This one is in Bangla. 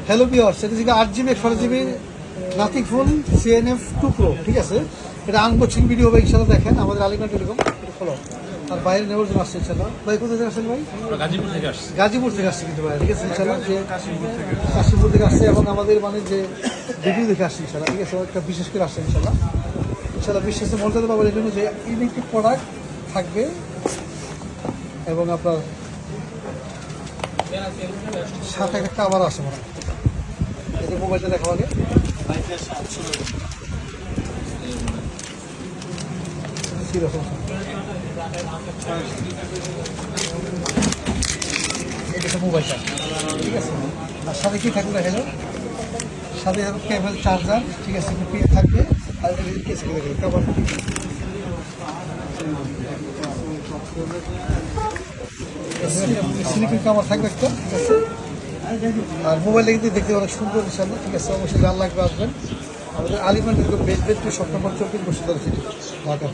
হ্যালো ভিউয়ার্স, এটা থেকে 8GB 128GB nothing phone CNF 2 Pro, ঠিক আছে। এটা আনবক্সিং ভিডিও হবে ইনশাআল্লাহ। দেখেন আমাদের আলিগড় টেলিকম ফলো আর বাইরে নেওয়ার জন্য আসছে ইনশাআল্লাহ। ভাই কোথা থেকে আসছেন ভাই? গাজীপুর থেকে আসছে। গাজীপুর থেকে আসছে কিন্তু ভাই, ঠিক আছে ইনশাআল্লাহ। যে কাশীপুর থেকে আসছে এবং আমাদের মানে যে ভিডিও দেখে আসছে ইনশাআল্লাহ, ঠিক আছে। একটা বিশেষ করে আসছে ইনশাআল্লাহ। বিশ্বাসের মর্যাদা পাবেন এই জন্য যে ইউনিক প্রোডাক্ট থাকবে এবং আপনার সাথে একটা আবার আসে মনে হয়। এই যে মোবাইলটা দেখা আগে এটা মোবাইলটা, ঠিক আছে। আর সাথে কি থাকবে হ্যালো, সাথে কেবল চার্জার, ঠিক আছে, পেয়ে থাকবে। আর কেসে কভার সিলিকন কাভার থাকবে একটা, ঠিক আছে। আর মোবাইলটা কিন্তু দেখতে অনেক সুন্দর ইনশাআল্লাহ, ঠিক আছে। অবশ্যই যার লাগবে আসবেন আমাদের আলিগড় বেস্ট 7 নম্বর 24 বসে ঢাকা।